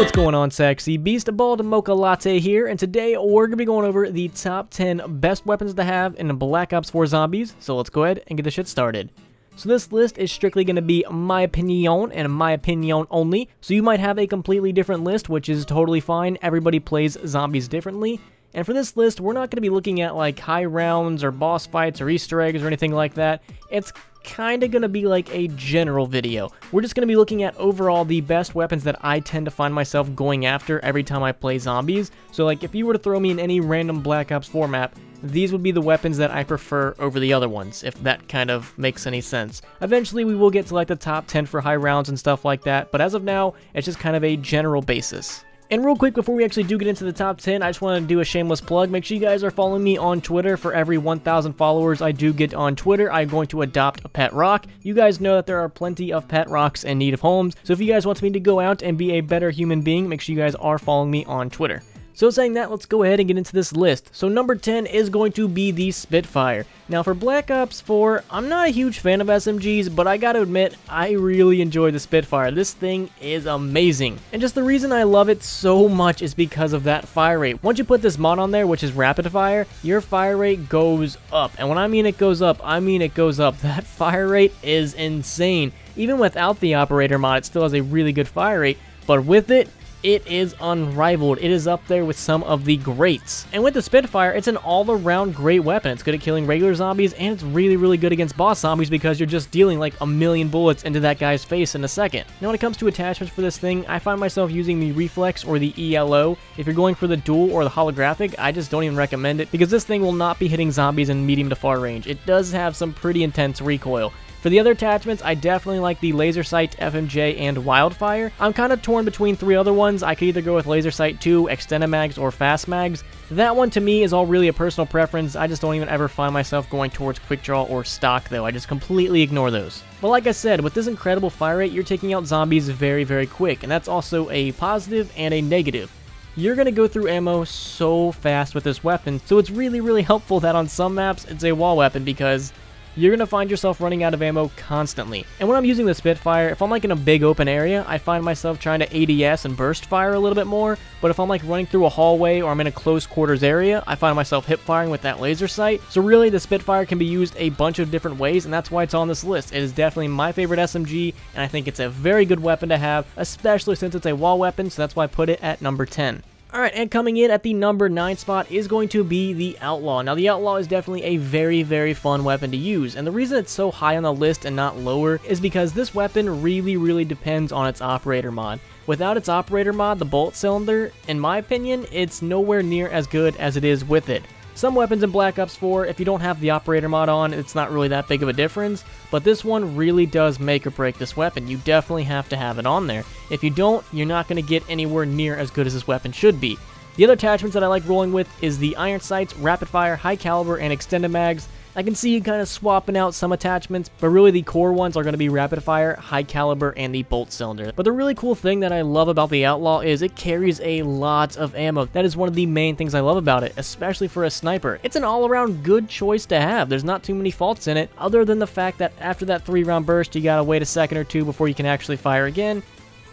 What's going on, sexy beast? Bald Mocha Latte here, and today we're going to be going over the top 10 best weapons to have in Black Ops 4 Zombies, so let's go ahead and get this shit started. So this list is strictly going to be my opinion and my opinion only, so you might have a completely different list, which is totally fine. Everybody plays zombies differently. And for this list, we're not going to be looking at like high rounds or boss fights or Easter eggs or anything like that. It's kind of going to be like a general video. We're just going to be looking at overall the best weapons that I tend to find myself going after every time I play zombies. So like if you were to throw me in any random Black Ops 4 map, these would be the weapons that I prefer over the other ones, if that kind of makes any sense. Eventually we will get to like the top 10 for high rounds and stuff like that, but as of now, it's just kind of a general basis. And real quick, before we actually do get into the top 10, I just want to do a shameless plug. Make sure you guys are following me on Twitter. For every 1,000 followers I do get on Twitter, I'm going to adopt a pet rock. You guys know that there are plenty of pet rocks in need of homes, so if you guys want me to go out and be a better human being, make sure you guys are following me on Twitter. So saying that, let's go ahead and get into this list. So number 10 is going to be the Spitfire. Now for Black Ops 4, I'm not a huge fan of SMGs, but I gotta admit, I really enjoy the Spitfire. This thing is amazing. And just the reason I love it so much is because of that fire rate. Once you put this mod on there, which is rapid fire, your fire rate goes up. And when I mean it goes up, I mean it goes up. That fire rate is insane. Even without the operator mod, it still has a really good fire rate, but with it, it is unrivaled. It is up there with some of the greats. And with the Spitfire, it's an all-around great weapon. It's good at killing regular zombies, and it's really, really good against boss zombies because you're just dealing like a million bullets into that guy's face in a second. Now when it comes to attachments for this thing, I find myself using the Reflex or the ELO. If you're going for the dual or the holographic, I just don't even recommend it because this thing will not be hitting zombies in medium to far range. It does have some pretty intense recoil. For the other attachments, I definitely like the Laser Sight, FMJ, and Wildfire. I'm kind of torn between three other ones. I could either go with Laser Sight 2, Extended Mags, or Fast Mags. That one to me is all really a personal preference. I just don't even ever find myself going towards Quick Draw or Stock though. I just completely ignore those. But like I said, with this incredible fire rate, you're taking out zombies very, very quick, and that's also a positive and a negative. You're going to go through ammo so fast with this weapon, so it's really, really helpful that on some maps it's a wall weapon because you're going to find yourself running out of ammo constantly. And when I'm using the Spitfire, if I'm like in a big open area, I find myself trying to ADS and burst fire a little bit more, but if I'm like running through a hallway or I'm in a close quarters area, I find myself hip firing with that laser sight. So really the Spitfire can be used a bunch of different ways, and that's why it's on this list. It is definitely my favorite SMG, and I think it's a very good weapon to have, especially since it's a wall weapon, so that's why I put it at number 10. Alright, and coming in at the number 9 spot is going to be the Outlaw. Now, the Outlaw is definitely a very, very fun weapon to use, and the reason it's so high on the list and not lower is because this weapon really, really depends on its operator mod. Without its operator mod, the bolt cylinder, in my opinion, it's nowhere near as good as it is with it. Some weapons in Black Ops 4, if you don't have the operator mod on, it's not really that big of a difference, but this one really does make or break this weapon. You definitely have to have it on there. If you don't, you're not going to get anywhere near as good as this weapon should be. The other attachments that I like rolling with is the Iron Sights, Rapid Fire, High Caliber, and Extended Mags. I can see you kind of swapping out some attachments, but really the core ones are going to be Rapid Fire, High Caliber, and the Bolt Cylinder. But the really cool thing that I love about the Outlaw is it carries a lot of ammo. That is one of the main things I love about it, especially for a sniper. It's an all-around good choice to have. There's not too many faults in it, other than the fact that after that 3-round burst, you gotta wait a second or two before you can actually fire again.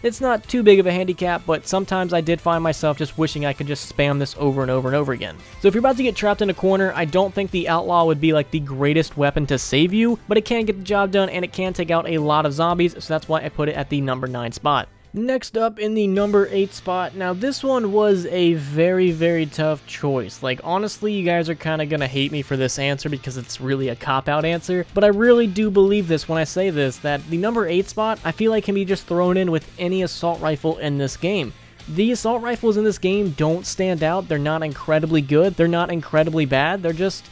It's not too big of a handicap, but sometimes I did find myself just wishing I could just spam this over and over and over again. So if you're about to get trapped in a corner, I don't think the Outlaw would be like the greatest weapon to save you, but it can get the job done and it can take out a lot of zombies, so that's why I put it at the number 9 spot. Next up in the number 8 spot, now this one was a very, very tough choice. Like, honestly, you guys are kind of going to hate me for this answer because it's really a cop-out answer, but I really do believe this when I say this, that the number 8 spot, I feel like can be just thrown in with any assault rifle in this game. The assault rifles in this game don't stand out. They're not incredibly good. They're not incredibly bad. They're just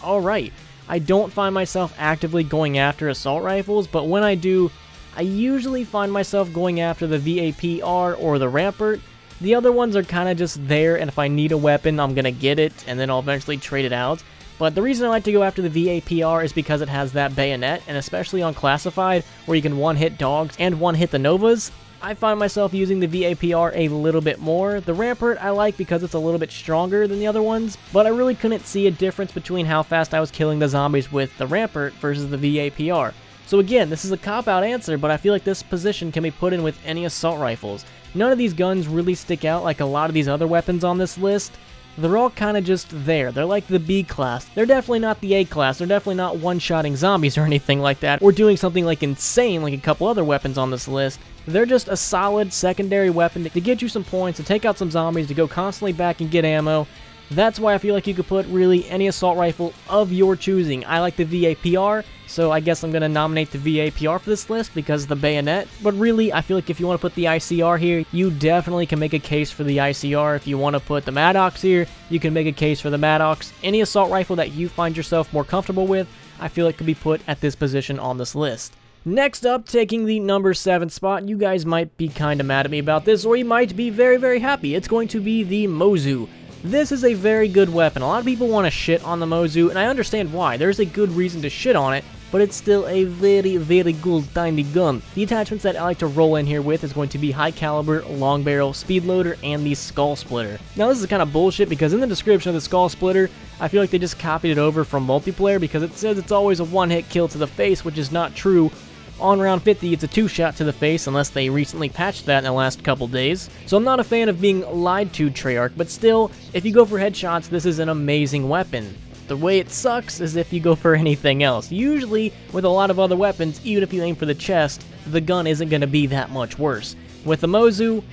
alright. I don't find myself actively going after assault rifles, but when I do, I usually find myself going after the VAPR or the Rampart. The other ones are kind of just there, and if I need a weapon, I'm going to get it, and then I'll eventually trade it out. But the reason I like to go after the VAPR is because it has that bayonet, and especially on Classified, where you can one-hit dogs and one-hit the Novas, I find myself using the VAPR a little bit more. The Rampart I like because it's a little bit stronger than the other ones, but I really couldn't see a difference between how fast I was killing the zombies with the Rampart versus the VAPR. So again, this is a cop-out answer, but I feel like this position can be put in with any assault rifles. None of these guns really stick out like a lot of these other weapons on this list. They're all kind of just there. They're like the B class. They're definitely not the A class. They're definitely not one-shotting zombies or anything like that, or doing something like insane like a couple other weapons on this list. They're just a solid secondary weapon to get you some points, to take out some zombies, to go constantly back and get ammo. That's why I feel like you could put really any assault rifle of your choosing. I like the VAPR, so I guess I'm going to nominate the VAPR for this list because of the bayonet. But really, I feel like if you want to put the ICR here, you definitely can make a case for the ICR. If you want to put the Maddox here, you can make a case for the Maddox. Any assault rifle that you find yourself more comfortable with, I feel like could be put at this position on this list. Next up, taking the number 7 spot, you guys might be kind of mad at me about this, or you might be very, very happy. It's going to be the Mozzie. This is a very good weapon. A lot of people want to shit on the Mozzie, and I understand why. There's a good reason to shit on it, but it's still a very, very good tiny gun. The attachments that I like to roll in here with is going to be high caliber, long barrel, speed loader, and the skull splitter. Now this is kind of bullshit because in the description of the skull splitter, I feel like they just copied it over from multiplayer because it says it's always a one-hit kill to the face, which is not true. On round 50, it's a 2-shot to the face unless they recently patched that in the last couple days. So I'm not a fan of being lied to, Treyarch, but still, if you go for headshots, this is an amazing weapon. The way it sucks is if you go for anything else. Usually, with a lot of other weapons, even if you aim for the chest, the gun isn't going to be that much worse. With the Mozzie,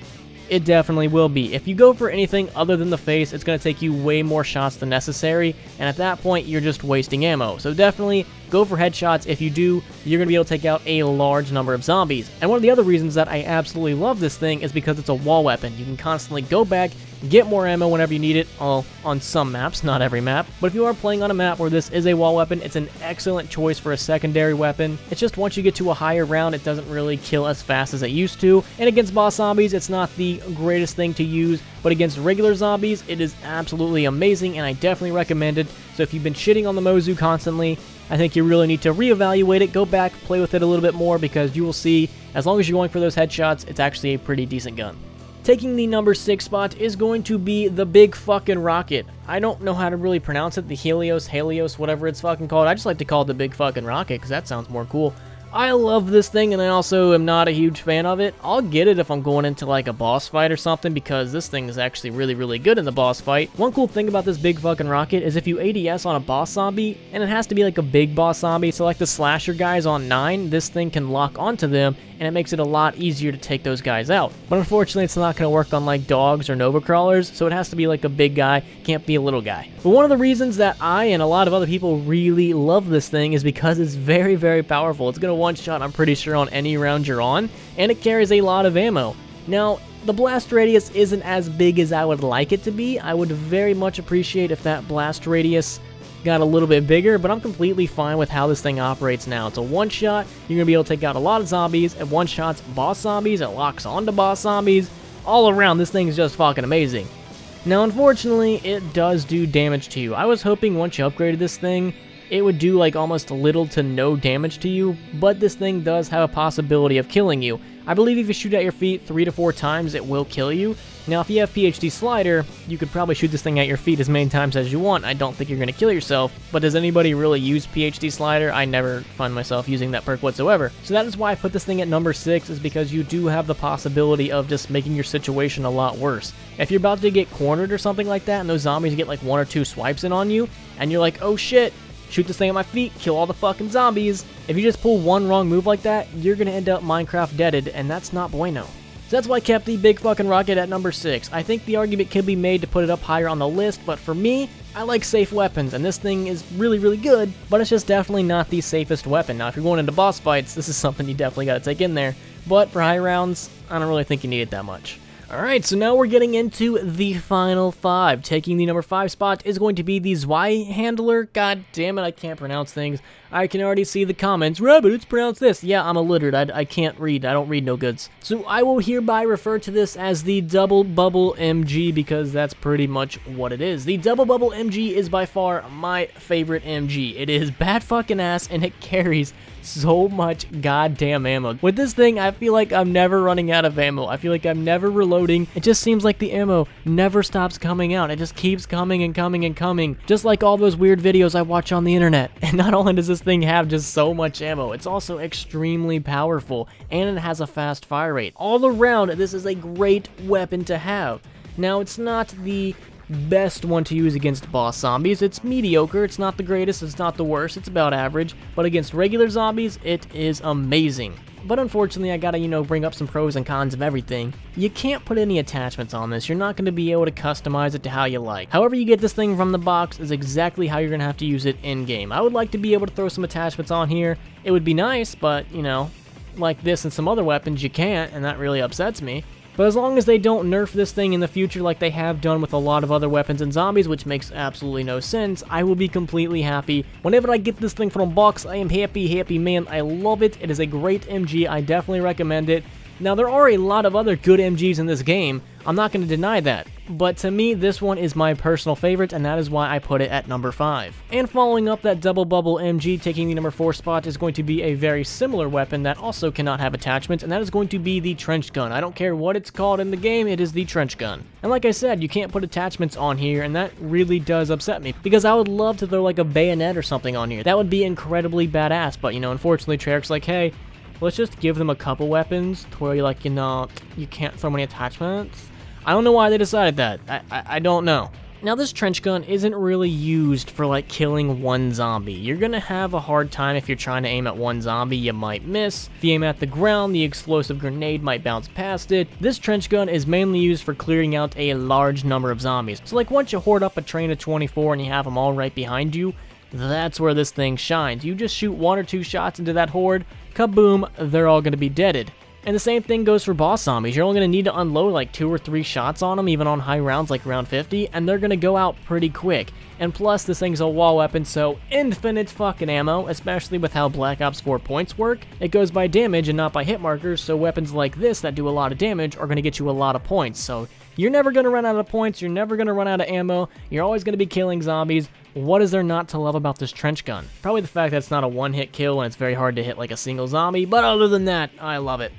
it definitely will be. If you go for anything other than the face, it's going to take you way more shots than necessary, and at that point, you're just wasting ammo. So definitely go for headshots. If you do, you're going to be able to take out a large number of zombies. And one of the other reasons that I absolutely love this thing is because it's a wall weapon. You can constantly go back, get more ammo whenever you need it, on some maps, not every map. But if you are playing on a map where this is a wall weapon, it's an excellent choice for a secondary weapon. It's just once you get to a higher round, it doesn't really kill as fast as it used to. And against boss zombies, it's not the greatest thing to use, but against regular zombies, it is absolutely amazing, and I definitely recommend it. So if you've been shitting on the Mozzie constantly, I think you really need to reevaluate it, go back, play with it a little bit more, because you will see, as long as you're going for those headshots, it's actually a pretty decent gun. Taking the number 6 spot is going to be the big fucking rocket. I don't know how to really pronounce it, the Helios, whatever it's fucking called. I just like to call it the big fucking rocket, because that sounds more cool. I love this thing, and I also am not a huge fan of it. I'll get it if I'm going into like a boss fight or something, because this thing is actually really, really good in the boss fight. One cool thing about this big fucking rocket is if you ADS on a boss zombie, and it has to be like a big boss zombie, so like the slasher guys on 9, this thing can lock onto them, and it makes it a lot easier to take those guys out. But unfortunately, it's not going to work on like dogs or Nova crawlers, so it has to be like a big guy, can't be a little guy. But one of the reasons that I and a lot of other people really love this thing is because it's very, very powerful. It's going to one-shot, I'm pretty sure, on any round you're on, and it carries a lot of ammo. Now, the blast radius isn't as big as I would like it to be. I would very much appreciate if that blast radius got a little bit bigger, but I'm completely fine with how this thing operates now. It's a one-shot, you're going to be able to take out a lot of zombies, and one-shots boss zombies, it locks onto boss zombies. All around, this thing is just fucking amazing. Now, unfortunately, it does do damage to you. I was hoping once you upgraded this thing, it would do like almost little to no damage to you, but this thing does have a possibility of killing you. I believe if you shoot at your feet 3 to 4 times, it will kill you. Now, if you have PhD slider, you could probably shoot this thing at your feet as many times as you want. I don't think you're going to kill yourself, but does anybody really use PhD slider? I never find myself using that perk whatsoever. So that is why I put this thing at number 6, is because you do have the possibility of just making your situation a lot worse. If you're about to get cornered or something like that, and those zombies get like 1 or 2 swipes in on you, and you're like, oh shit, shoot this thing at my feet, kill all the fucking zombies. If you just pull one wrong move like that, you're going to end up Minecraft deaded, and that's not bueno. So that's why I kept the big fucking rocket at number 6. I think the argument could be made to put it up higher on the list, but for me, I like safe weapons, and this thing is really, really good, but it's just definitely not the safest weapon. Now, if you're going into boss fights, this is something you definitely got to take in there, but for high rounds, I don't really think you need it that much. Alright, so now we're getting into the final 5. Taking the number 5 spot is going to be the Zweihandler. God damn it, I can't pronounce things. I can already see the comments. Rabbit, it's pronounced this. Yeah, I'm illiterate. I can't read. I don't read no goods. So I will hereby refer to this as the Double Bubble MG because that's pretty much what it is. The Double Bubble MG is by far my favorite MG. It is bad fucking ass and it carries so much goddamn ammo. With this thing, I feel like I'm never running out of ammo. I feel like I'm never reloading. It just seems like the ammo never stops coming out. It just keeps coming and coming and coming, just like all those weird videos I watch on the internet. And not only does this thing have just so much ammo, it's also extremely powerful, and it has a fast fire rate. All around, this is a great weapon to have. Now, it's not the best one to use against boss zombies. It's mediocre. It's not the greatest. It's not the worst. It's about average. But against regular zombies, it is amazing. But unfortunately, I gotta, bring up some pros and cons of everything. You can't put any attachments on this. You're not gonna be able to customize it to how you like. However you get this thing from the box is exactly how you're gonna have to use it in-game. I would like to be able to throw some attachments on here. It would be nice, but, like this and some other weapons, you can't, and that really upsets me. But as long as they don't nerf this thing in the future like they have done with a lot of other weapons and zombies, which makes absolutely no sense, I will be completely happy. Whenever I get this thing from a box, I am happy, man. I love it. It is a great MG. I definitely recommend it. Now, there are a lot of other good MGs in this game. I'm not going to deny that. But to me, this one is my personal favorite, and that is why I put it at number 5. And following up that double bubble MG, taking the number 4 spot, is going to be a very similar weapon that also cannot have attachments, and that is going to be the trench gun. I don't care what it's called in the game, it is the trench gun. And like I said, you can't put attachments on here, and that really does upset me, because I would love to throw like a bayonet or something on here. That would be incredibly badass, but unfortunately, Treyarch's like, hey, let's just give them a couple weapons to where you can't throw any attachments. I don't know why they decided that. I don't know. Now, this trench gun isn't really used for like killing one zombie. You're gonna have a hard time if you're trying to aim at one zombie. You might miss. If you aim at the ground, the explosive grenade might bounce past it. This trench gun is mainly used for clearing out a large number of zombies. So like once you hoard up a train of 24 and you have them all right behind you, that's where this thing shines. You just shoot 1 or 2 shots into that horde, kaboom, they're all gonna be deaded. And the same thing goes for boss zombies. You're only going to need to unload like 2 or 3 shots on them, even on high rounds like round 50, and they're going to go out pretty quick. And plus, this thing's a wall weapon, so infinite fucking ammo, especially with how Black Ops 4 points work. It goes by damage and not by hit markers, so weapons like this that do a lot of damage are going to get you a lot of points. So you're never going to run out of points, you're never going to run out of ammo, you're always going to be killing zombies. What is there not to love about this trench gun? Probably the fact that it's not a one-hit kill and it's very hard to hit like a single zombie, but other than that, I love it.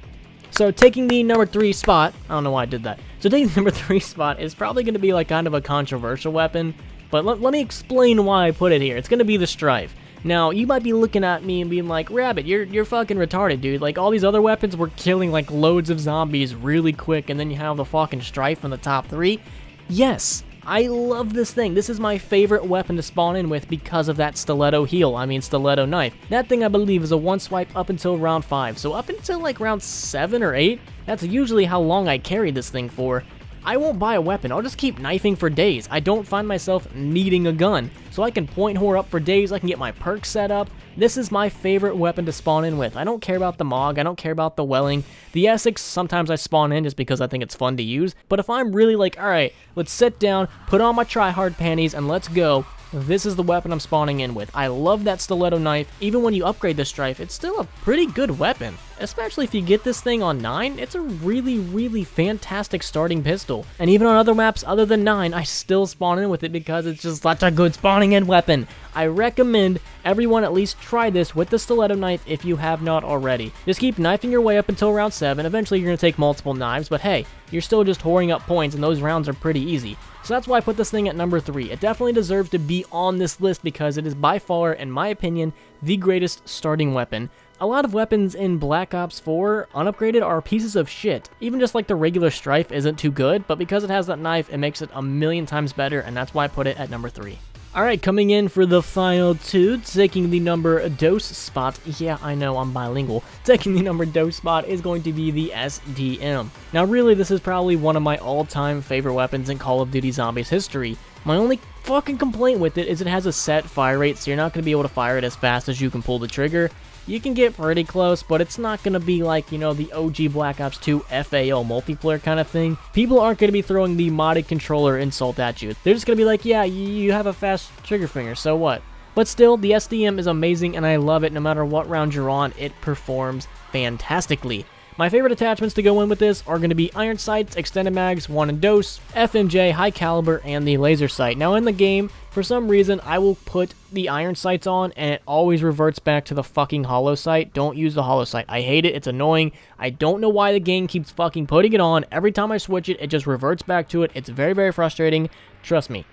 So taking the number 3 spot, I don't know why I did that. So taking the number 3 spot is probably going to be like kind of a controversial weapon, but let me explain why I put it here. It's going to be the Strife. Now, you might be looking at me and being like, Rabbit, you're fucking retarded, dude. Like, all these other weapons were killing like loads of zombies really quick, and then you have the fucking Strife in the top 3. Yes, I love this thing. This is my favorite weapon to spawn in with because of that stiletto stiletto knife. That thing, I believe, is a 1-swipe up until round 5. So up until like round 7 or 8, that's usually how long I carry this thing for. I won't buy a weapon. I'll just keep knifing for days. I don't find myself needing a gun. So I can point whore up for days. I can get my perks set up. This is my favorite weapon to spawn in with. I don't care about the MOG. I don't care about the Welling. The Essex, sometimes I spawn in just because I think it's fun to use. But if I'm really like, alright, let's sit down, put on my tryhard panties, and let's go, this is the weapon I'm spawning in with. I love that stiletto knife. Even when you upgrade the Strife, it's still a pretty good weapon. Especially if you get this thing on 9, it's a really, really fantastic starting pistol. And even on other maps other than 9, I still spawn in with it because it's just such a good spawning in weapon. I recommend everyone at least try this with the stiletto knife if you have not already. Just keep knifing your way up until round 7. Eventually you're going to take multiple knives, but hey, you're still just whoring up points and those rounds are pretty easy. So that's why I put this thing at number 3. It definitely deserves to be on this list because it is by far, in my opinion, the greatest starting weapon. A lot of weapons in Black Ops 4 unupgraded are pieces of shit. Even just like the regular Strife isn't too good, but because it has that knife, it makes it a million times better, and that's why I put it at number 3. Alright, coming in for the final 2, taking the number dose spot. Yeah, I know, I'm bilingual. Taking the number dose spot is going to be the SDM. Now really, this is probably one of my all-time favorite weapons in Call of Duty Zombies history. My only fucking complaint with it is it has a set fire rate, so you're not going to be able to fire it as fast as you can pull the trigger. You can get pretty close, but it's not going to be like, the OG Black Ops 2 FAO multiplayer kind of thing. People aren't going to be throwing the modded controller insult at you. They're just going to be like, yeah, you have a fast trigger finger, so what? But still, the SDM is amazing, and I love it. No matter what round you're on, it performs fantastically. My favorite attachments to go in with this are going to be iron sights, extended mags, one and dose, FMJ, high caliber, and the laser sight. Now in the game, for some reason, I will put the iron sights on, and it always reverts back to the fucking hollow sight. Don't use the hollow sight. I hate it. It's annoying. I don't know why the game keeps fucking putting it on. Every time I switch it, it just reverts back to it. It's very, very frustrating. Trust me.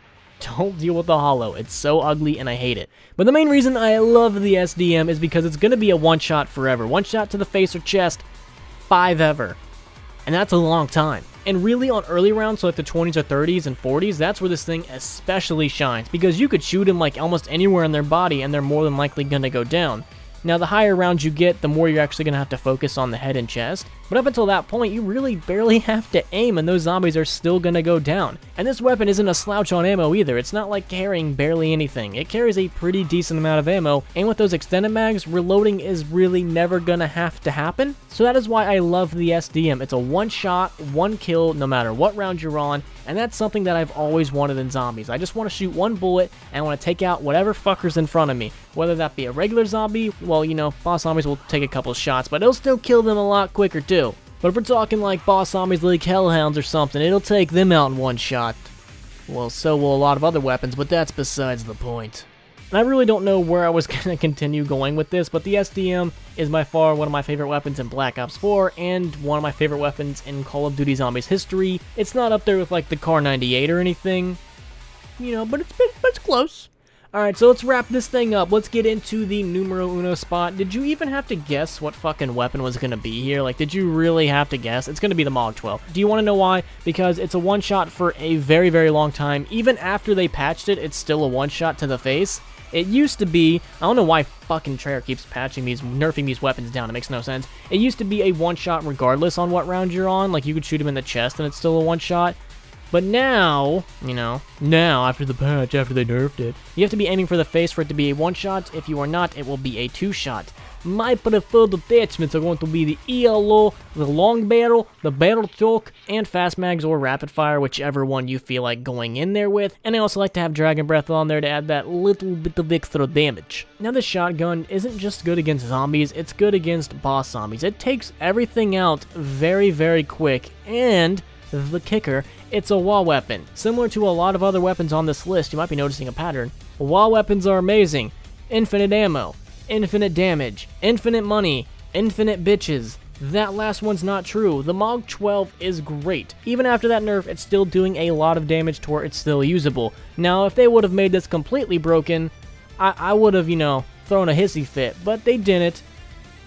Don't deal with the hollow. It's so ugly, and I hate it. But the main reason I love the SDM is because it's going to be a one-shot forever. One shot to the face or chest, 5 ever. And that's a long time. And really on early rounds, so like the 20s or 30s and 40s, that's where this thing especially shines. Because you could shoot them like almost anywhere in their body and they're more than likely going to go down. Now the higher rounds you get, the more you're actually going to have to focus on the head and chest. But up until that point, you really barely have to aim and those zombies are still going to go down. And this weapon isn't a slouch on ammo either. It's not like carrying barely anything. It carries a pretty decent amount of ammo, and with those extended mags, reloading is really never going to have to happen. So that is why I love the SDM. It's a one shot, one kill, no matter what round you're on, and that's something that I've always wanted in zombies. I just want to shoot one bullet, and I want to take out whatever fucker's in front of me. Whether that be a regular zombie, well, you know, boss zombies will take a couple shots, but it'll still kill them a lot quicker too. But if we're talking like boss zombies like hellhounds or something, it'll take them out in one shot. Well, so will a lot of other weapons, but that's besides the point. And I really don't know where I was going to continue going with this, but the SDM is by far one of my favorite weapons in Black Ops 4 and one of my favorite weapons in Call of Duty Zombies history. It's not up there with like the Car 98 or anything, you know, but it's close. Alright, so let's wrap this thing up. Let's get into the numero uno spot. Did you even have to guess what fucking weapon was going to be here? Like, did you really have to guess? It's going to be the Mog 12. Do you want to know why? Because it's a one-shot for a very, very long time. Even after they patched it, it's still a one-shot to the face. It used to be, I don't know why fucking Treyarch keeps nerfing these weapons down. It makes no sense. It used to be a one-shot regardless on what round you're on. Like, you could shoot him in the chest and it's still a one-shot. But now, you know, after the patch, after they nerfed it, you have to be aiming for the face for it to be a one-shot. If you are not, it will be a two-shot. My preferred attachments are going to be the Outlaw, the long barrel, the barrel choke, and fast mags or rapid fire, whichever one you feel like going in there with. And I also like to have Dragon Breath on there to add that little bit of extra damage. Now this shotgun isn't just good against zombies, it's good against boss zombies. It takes everything out very, very quick, and the kicker, it's a wall weapon. Similar to a lot of other weapons on this list, you might be noticing a pattern. Wall weapons are amazing. Infinite ammo, infinite damage, infinite money, infinite bitches. That last one's not true. The Mog 12 is great. Even after that nerf, it's still doing a lot of damage to where it's still usable. Now, if they would have made this completely broken, I would have, you know, thrown a hissy fit, but they didn't.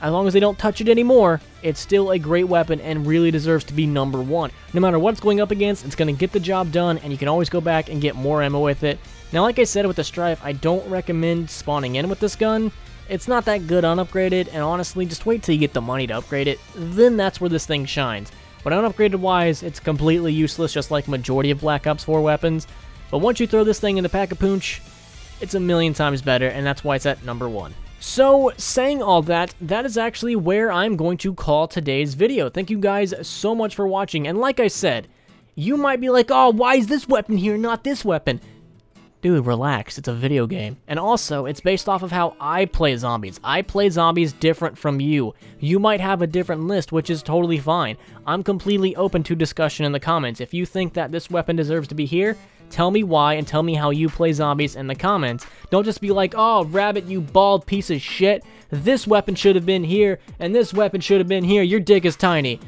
As long as they don't touch it anymore, it's still a great weapon and really deserves to be number one. No matter what it's going up against, it's going to get the job done, and you can always go back and get more ammo with it. Now, like I said with the Strife, I don't recommend spawning in with this gun. It's not that good unupgraded, and honestly, just wait till you get the money to upgrade it. Then that's where this thing shines. But unupgraded wise, it's completely useless, just like majority of Black Ops 4 weapons. But once you throw this thing in the Pack-a-Punch, it's a million times better, and that's why it's at number one. So, saying all that, that is actually where I'm going to call today's video. Thank you guys so much for watching, and like I said, you might be like, oh, why is this weapon here, not this weapon? Dude, relax, it's a video game. And also, it's based off of how I play zombies. I play zombies different from you. You might have a different list, which is totally fine. I'm completely open to discussion in the comments. If you think that this weapon deserves to be here, tell me why and tell me how you play zombies in the comments. Don't just be like, oh, Rabbit, you bald piece of shit. This weapon should have been here, and this weapon should have been here. Your dick is tiny.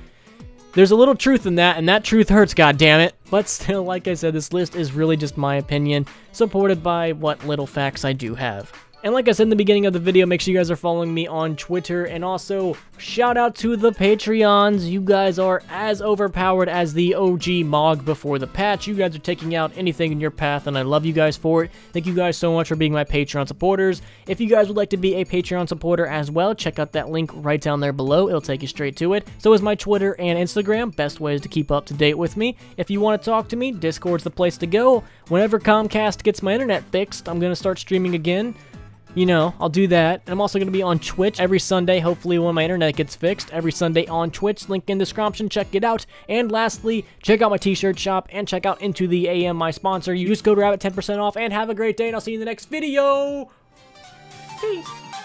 There's a little truth in that, and that truth hurts, goddammit. But still, like I said, this list is really just my opinion, supported by what little facts I do have. And like I said in the beginning of the video, make sure you guys are following me on Twitter, and also shout out to the Patreons. You guys are as overpowered as the OG Mog before the patch. You guys are taking out anything in your path, and I love you guys for it. Thank you guys so much for being my Patreon supporters. If you guys would like to be a Patreon supporter as well, check out that link right down there below. It'll take you straight to it. So is my Twitter and Instagram. Best ways to keep up to date with me. If you want to talk to me, Discord's the place to go. Whenever Comcast gets my internet fixed, I'm going to start streaming again. You know, I'll do that. And I'm also going to be on Twitch every Sunday, hopefully when my internet gets fixed. Every Sunday on Twitch, link in the description, check it out. And lastly, check out my t-shirt shop and check out Into the AM, my sponsor. Use code RABBIT 10% off, and have a great day, and I'll see you in the next video. Peace.